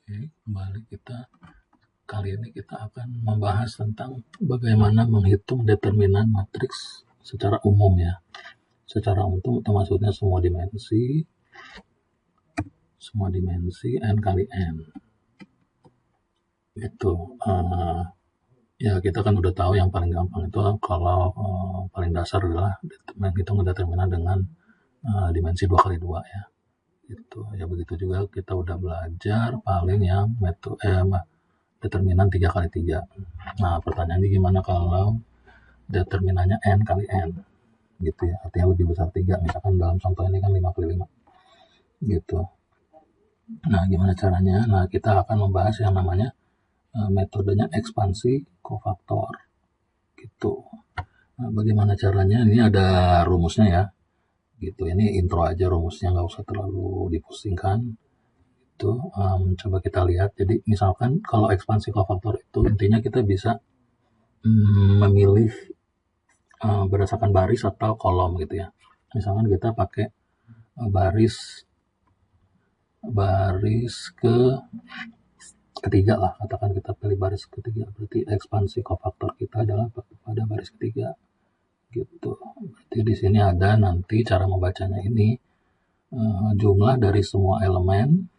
Oke, kembali kali ini kita akan membahas tentang bagaimana menghitung determinan matriks secara umum ya. Secara umum itu maksudnya semua dimensi n kali n. Itu ya kita kan udah tahu yang paling gampang itu kalau paling dasar adalah menghitung determinan dengan dimensi 2 kali 2 ya. Itu ya, begitu juga kita udah belajar paling yang determinan 3 kali 3. Nah, pertanyaannya gimana kalau determinannya n kali n gitu ya, artinya lebih besar 3, misalkan dalam contoh ini kan 5 kali 5 gitu. Nah, gimana caranya? Nah, kita akan membahas yang namanya metodenya ekspansi kofaktor gitu. Nah, bagaimana caranya? Ini ada rumusnya ya gitu. Ini intro aja rumusnya, nggak usah terlalu dipusingkan. Itu coba kita lihat. Jadi misalkan kalau ekspansi kofaktor itu intinya kita bisa memilih berdasarkan baris atau kolom gitu ya. Misalkan kita pakai baris ketiga lah, katakan kita pilih baris ketiga, berarti ekspansi kofaktor kita adalah pada baris ketiga gitu. Berarti di sini ada nanti cara membacanya ini jumlah dari semua elemen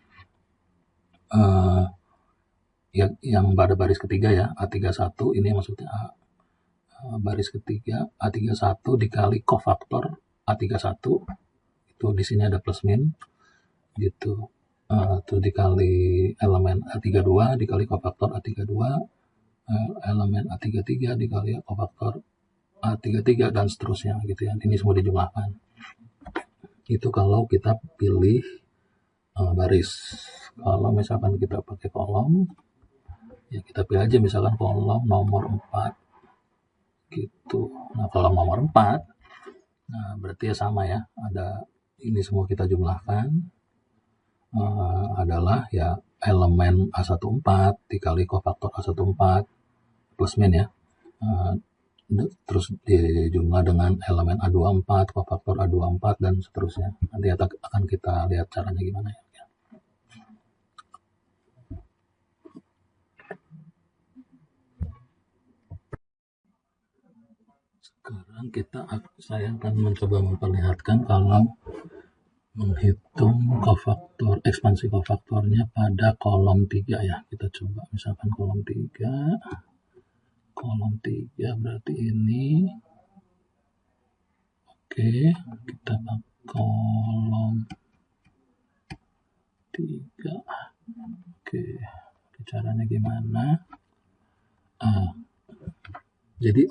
yang pada baris ketiga ya, A31 ini maksudnya baris ketiga A31 dikali kofaktor A31 itu di sini ada plus min gitu. Itu dikali elemen A32 dikali kofaktor A32, elemen A33 dikali kofaktor A33 dan seterusnya gitu ya. Ini semua dijumlahkan. Itu kalau kita pilih baris. Kalau misalkan kita pakai kolom, ya kita pilih aja misalkan kolom nomor 4 gitu. Nah, kolom nomor 4, nah berarti ya sama ya, ada ini semua kita jumlahkan adalah ya elemen A14 dikali kofaktor A14 plus min ya, terus dijumlah dengan elemen A24 kofaktor A24 dan seterusnya. Nanti akan kita lihat caranya gimana ya. Sekarang saya akan mencoba memperlihatkan kalau menghitung ekspansi kofaktornya pada kolom 3 ya. Kita coba misalkan kolom 3 berarti ini oke, kita kolom 3. Oke, caranya gimana? Jadi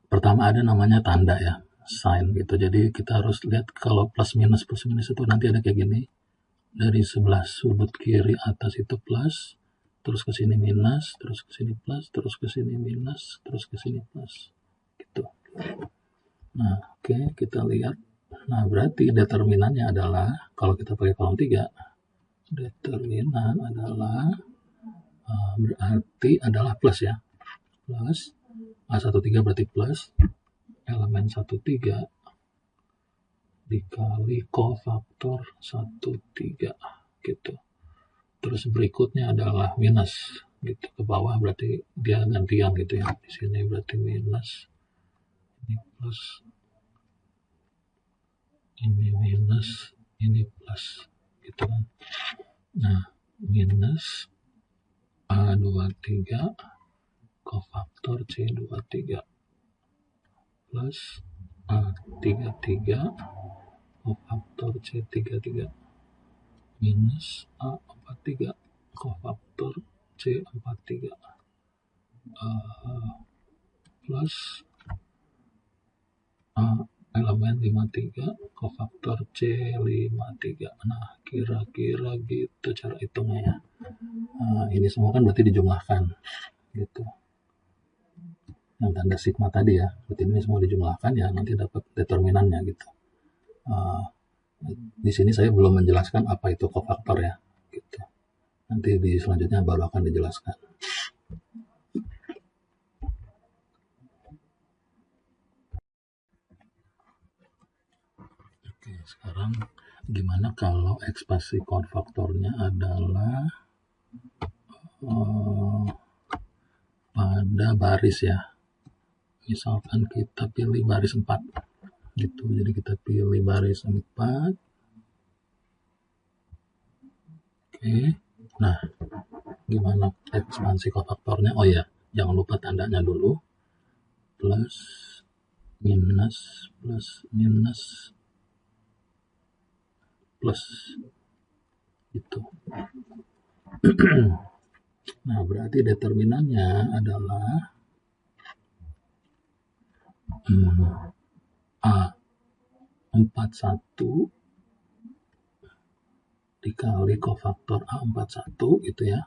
pertama ada namanya tanda ya, sign gitu. Jadi kita harus lihat kalau plus minus itu nanti ada kayak gini. Dari sebelah sudut kiri atas itu plus, terus ke sini minus, terus ke sini plus, terus ke sini minus, terus ke sini plus gitu. Nah, oke, kita lihat. Nah, berarti determinannya adalah kalau kita pakai kolom 3, determinan adalah berarti adalah plus ya. Plus A13 berarti plus elemen 13 dikali kofaktor 13 gitu. Terus berikutnya adalah minus gitu ke bawah, berarti dia gantian gitu ya. Di sini berarti minus, ini plus, ini minus, ini plus gitu kan. Nah, minus A23 kofaktor C23 plus A33 kofaktor C33 minus A43 kofaktor C43 plus elemen 53 kofaktor C53. Nah, kira-kira gitu cara hitungnya ya. Ini semua kan berarti dijumlahkan gitu. Yang tanda sigma tadi ya, berarti ini semua dijumlahkan ya, nanti dapat determinannya gitu. Di sini saya belum menjelaskan apa itu kofaktor ya gitu. Nanti di selanjutnya baru akan dijelaskan. Oke, Sekarang gimana kalau ekspansi kofaktornya adalah pada baris ya. Misalkan kita pilih baris 4 gitu. Jadi kita pilih baris 4. Oke. Nah, gimana ekspansi kofaktornya? Oh ya, jangan lupa tandanya dulu. Plus, minus, plus, minus, plus. Gitu. Nah, berarti determinannya adalah A41 dikali kofaktor A41 gitu ya.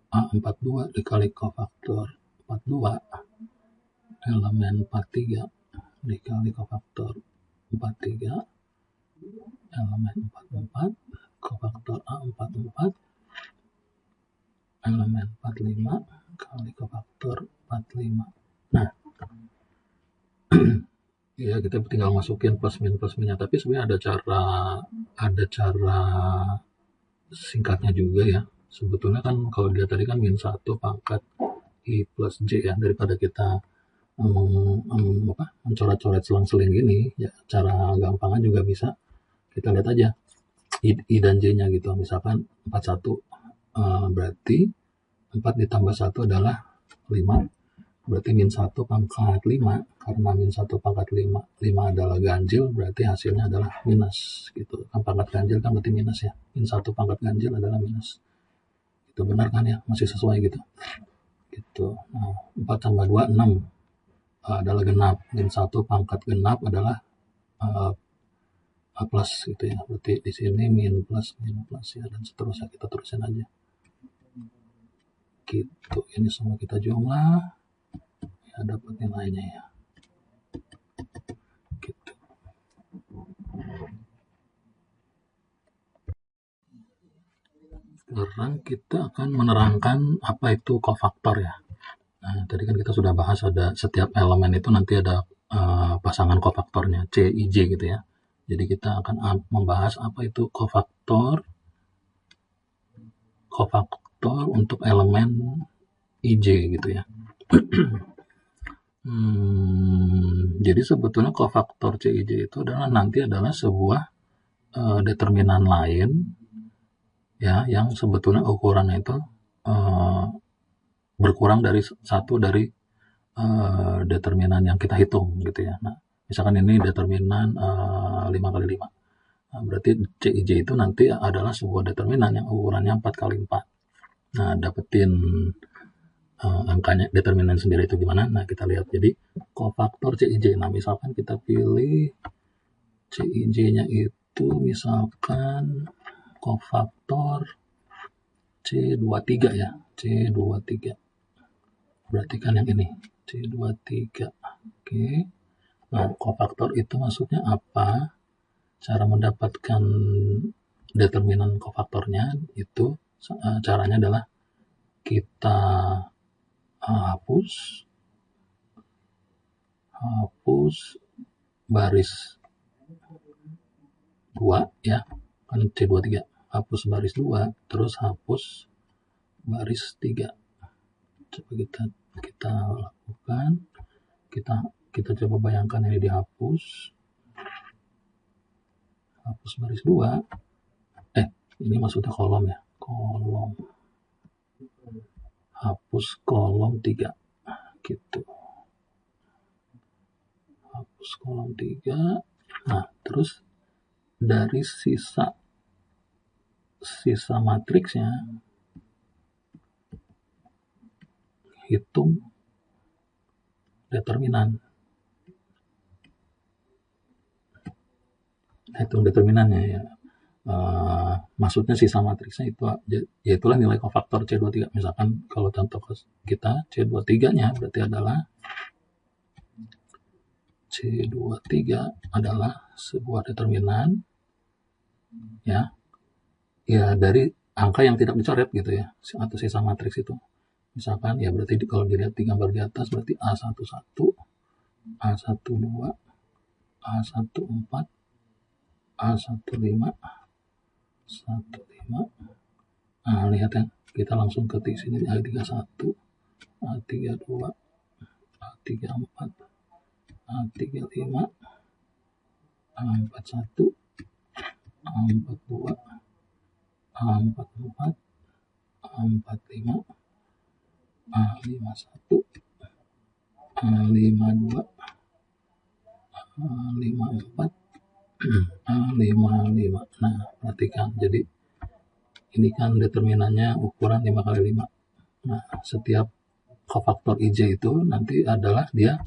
A42 dikali kofaktor 42 elemen 43 dikali kofaktor 43 elemen 44 kofaktor A44 elemen 45 kali kofaktor 45. Nah, ya kita tinggal masukin plus minusnya, tapi sebenarnya ada cara singkatnya juga ya. Sebetulnya kan kalau dia tadi kan min 1 pangkat I plus J ya, daripada kita mencoret-coret selang-seling gini ya, cara gampangnya juga bisa kita lihat aja I dan J nya gitu. Misalkan 41 berarti 4 ditambah 1 adalah 5, berarti min 1 pangkat 5, karena min 1 pangkat 5 adalah ganjil, berarti hasilnya adalah minus gitu. Kan pangkat ganjil kan berarti minus ya, min 1 pangkat ganjil adalah minus. Itu benar kan ya, masih sesuai gitu. Nah, 4 tambah 2 6 adalah genap, min 1 pangkat genap adalah A plus gitu ya. Berarti di sini min plus ya, dan seterusnya kita terusin aja. Gitu. Ini semua kita jumlah ya, dapat nilainya ya. Gitu. Sekarang kita akan menerangkan apa itu kofaktor ya. Nah, tadi kan kita sudah bahas ada setiap elemen itu nanti ada pasangan kofaktornya C, I, J gitu ya. Jadi kita akan membahas apa itu kofaktor untuk elemen IJ gitu ya. Jadi sebetulnya kofaktor CIJ itu adalah sebuah determinan lain ya, yang sebetulnya ukurannya itu berkurang dari satu dari determinan yang kita hitung gitu ya. Nah, misalkan ini determinan 5 kali 5. Nah, berarti CIJ itu nanti adalah sebuah determinan yang ukurannya 4 kali 4. Nah, dapetin angkanya, determinan sendiri itu gimana? Nah, kita lihat. Jadi, kofaktor CIJ. Nah, misalkan kita pilih CIJ-nya itu misalkan kofaktor C23 ya. C23. Berarti kan yang ini. C23. Oke. Nah, kofaktor itu maksudnya apa? Cara mendapatkan determinan kofaktornya itu caranya adalah kita hapus baris 2 ya, kan C23, hapus baris 2, terus hapus baris 3. Coba kita lakukan, kita coba bayangkan ini dihapus, hapus baris 2, ini maksudnya kolom ya, kolom, hapus kolom 3 gitu, hapus kolom 3. Nah, terus dari sisa matriksnya hitung determinan. Hitung determinannya ya. Maksudnya sisa matriksnya itu yaitulah nilai kofaktor C23. Misalkan kalau contoh kita C23-nya berarti adalah C23 adalah sebuah determinan ya dari angka yang tidak dicoret gitu ya, atau sisa matriks itu. Misalkan ya berarti kalau dilihat di gambar di atas berarti A11 A12, A14, A15, 15. Nah, lihat ya, kita langsung ketik sini A31, A32, A34, A35, A41, A42, A44, A45, A51, A52, A54, A55. Nah, perhatikan. Jadi ini kan determinannya ukuran 5 kali 5. Nah, setiap kofaktor IJ itu nanti adalah dia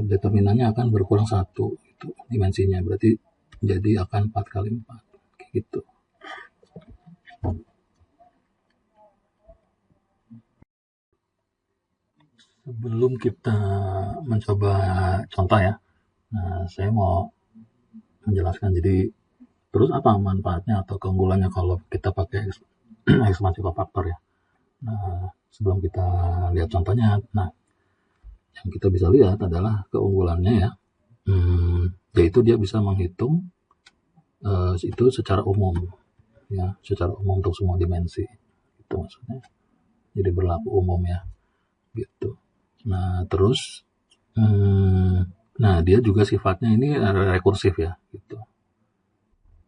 determinannya akan berkurang 1 itu dimensinya. Berarti jadi akan 4 kali 4 kayak gitu. Sebelum kita mencoba contoh ya, nah saya mau menjelaskan jadi terus apa manfaatnya atau keunggulannya kalau kita pakai ekspansi kofaktor ya. Nah, sebelum kita lihat contohnya, nah yang kita bisa lihat adalah keunggulannya ya, yaitu dia bisa menghitung itu secara umum ya, secara umum untuk semua dimensi itu maksudnya, jadi berlaku umum ya gitu. Nah terus nah dia juga sifatnya ini rekursif ya gitu.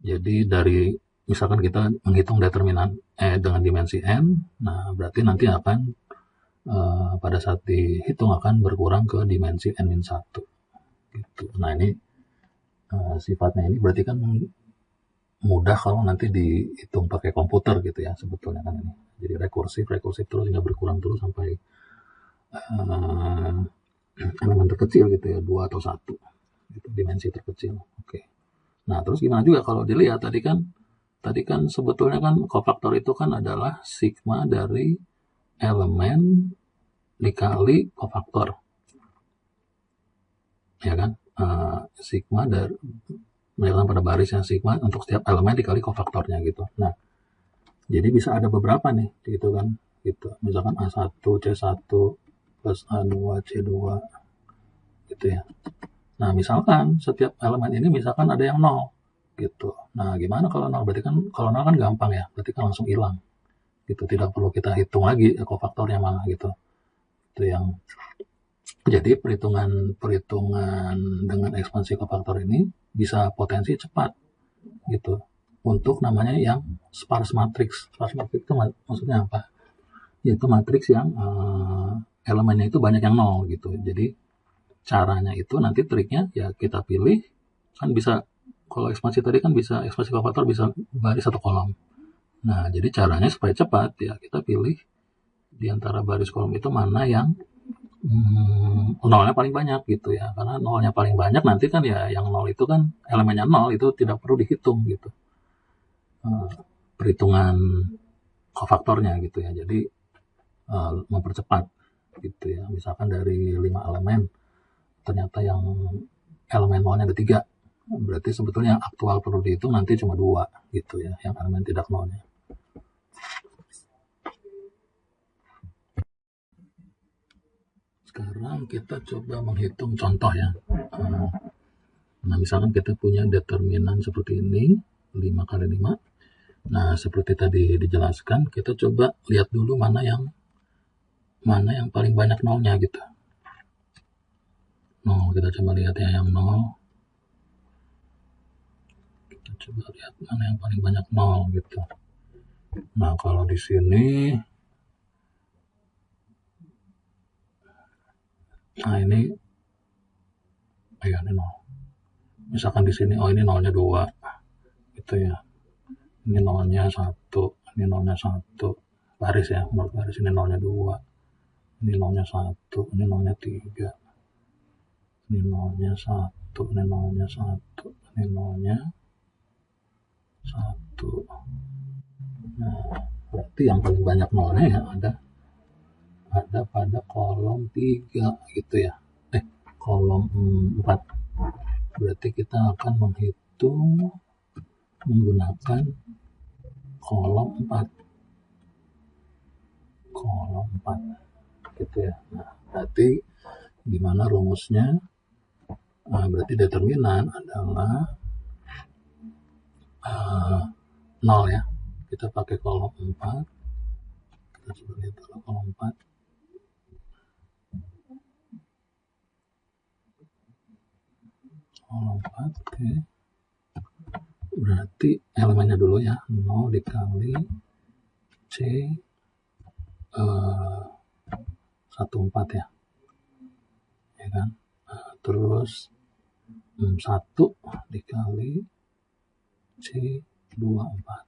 Jadi dari misalkan kita menghitung determinan dengan dimensi n, nah berarti nanti akan pada saat dihitung akan berkurang ke dimensi n-1 gitu. Nah ini sifatnya ini berarti kan mudah kalau nanti dihitung pakai komputer gitu ya sebetulnya kan ini. Jadi rekursif terus hingga berkurang terus sampai elemen terkecil gitu ya, 2 atau 1 gitu, dimensi terkecil. Oke. Nah terus gimana juga kalau dilihat tadi kan sebetulnya kan kofaktor itu kan adalah sigma dari elemen dikali kofaktor ya kan, sigma dari misalkan pada baris yang sigma untuk setiap elemen dikali kofaktornya gitu. Nah jadi bisa ada beberapa nih gitu kan gitu, misalkan A1 C1 plus A2 C2 gitu ya. Nah misalkan setiap elemen ini misalkan ada yang 0 gitu. Nah gimana kalau 0? Berarti kan kalau 0 kan gampang ya, berarti kan langsung hilang gitu, tidak perlu kita hitung lagi kofaktornya mana gitu. Itu yang jadi perhitungan dengan ekspansi kofaktor ini bisa potensi cepat gitu untuk namanya yang sparse matrix. Sparse matrix itu maksudnya apa? Yaitu matriks yang elemennya itu banyak yang 0 gitu. Jadi caranya itu nanti triknya ya kita pilih kan bisa, kalau ekspansi tadi kan bisa ekspansi kofaktor bisa baris atau kolom. Nah jadi caranya supaya cepat ya kita pilih di antara baris kolom itu mana yang nolnya paling banyak gitu ya, karena nolnya paling banyak nanti kan ya yang 0 itu kan elemennya 0 itu tidak perlu dihitung gitu perhitungan kofaktornya gitu ya. Jadi mempercepat gitu ya, misalkan dari 5 elemen ternyata yang elemen nolnya ada 3, berarti sebetulnya yang aktual perlu dihitung nanti cuma 2 gitu ya, yang elemen tidak nolnya. Sekarang kita coba menghitung contoh ya. Nah misalkan kita punya determinan seperti ini 5 kali 5. Nah seperti tadi dijelaskan, kita coba lihat dulu mana yang paling banyak nolnya gitu. Kita coba lihat ya yang 0. Kita coba lihat mana yang paling banyak 0 gitu. Nah kalau di sini, nah ini ini 0. Misalkan di sini ini nolnya 2 gitu ya. Ini nolnya 1, ini nolnya 1 baris ya, menurut baris ini nolnya 2, ini nolnya 1, ini nolnya 3, ini nolnya 1, ini nolnya 1, ini nolnya 1. Nah berarti yang paling banyak nolnya ya ada pada kolom 3 gitu ya, kolom 4. Berarti kita akan menghitung menggunakan kolom 4 gitu ya. Nah berarti Gimana rumusnya? Berarti determinan adalah 0 ya. Kita pakai kolom 4. Kita coba lihat dulu kolom 4. Kolom 4, oke. Berarti elemennya dulu ya, 0 dikali C 14 ya. Ya kan? Terus 1 dikali C 24.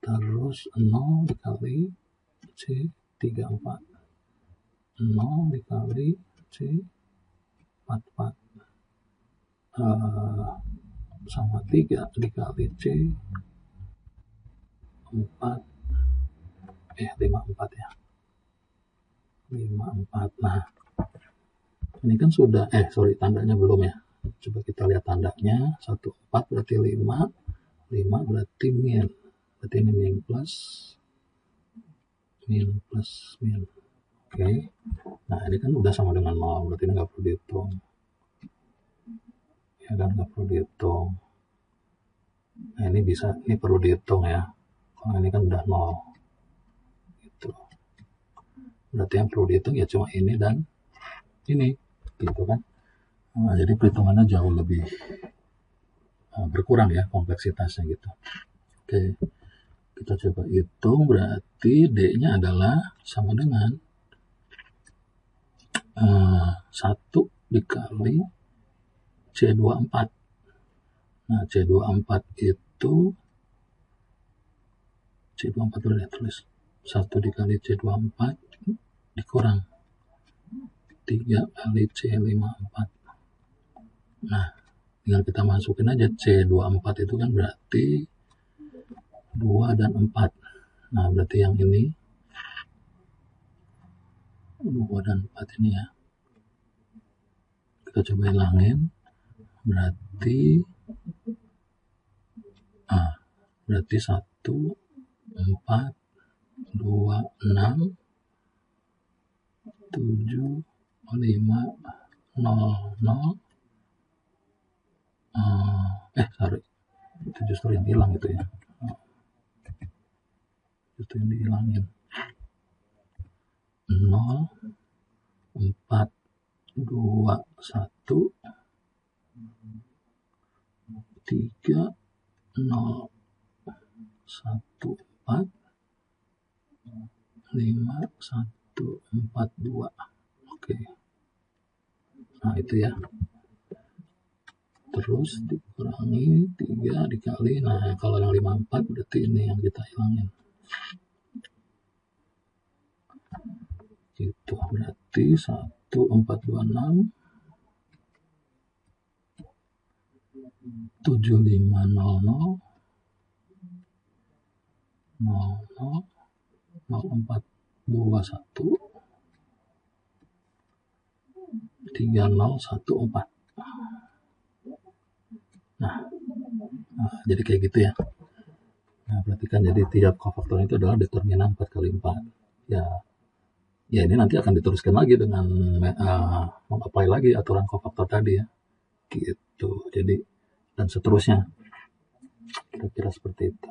Terus 0 dikali C 34. 0 dikali C 44. Sama 3 dikali C 4. 54 ya. 54. Nah, ini kan sudah, tandanya belum ya. Coba kita lihat tandanya. 14 berarti 5. 5 berarti min. Berarti ini min plus. Oke. Nah, ini kan udah sama dengan 0. Berarti ini nggak perlu dihitung. Ya kan, nggak perlu dihitung. Nah, ini perlu dihitung ya. Karena ini kan udah 0. Gitu. Berarti yang perlu dihitung ya cuma ini dan ini. Gitu kan. Nah, jadi perhitungannya jauh lebih berkurang ya kompleksitasnya gitu. Oke, kita coba hitung. Berarti D-nya adalah sama dengan 1 dikali C24. Nah, C24 itu C24 udah tulis 1 dikali C24 dikurang 3 kali C54. Nah, tinggal kita masukin aja C24 itu kan berarti 2 dan 4. Nah, berarti yang ini 2 dan 4 ini ya. Kita coba hilangin. Berarti 1, 4, 2, 6, 7, 5, 0, 0. Sorry. Itu justru yang hilang itu ya. Itu yang dihilangin. 0, 4, 2, 1, 3, 0, 1, 4, 5, 1, 4, 2. Oke. Nah, itu ya. Terus dikurangi 3 dikali. Nah, kalau yang 54 berarti ini yang kita hilangin. Gitu. Berarti 1426 7500 0421 3014. Nah, jadi kayak gitu ya. Nah, perhatikan, jadi tiap kofaktor itu adalah determinan 4 kali 4. Ya ini nanti akan diteruskan lagi dengan mengapply lagi aturan kofaktor tadi ya. Gitu. Jadi dan seterusnya. Kira-kira seperti itu.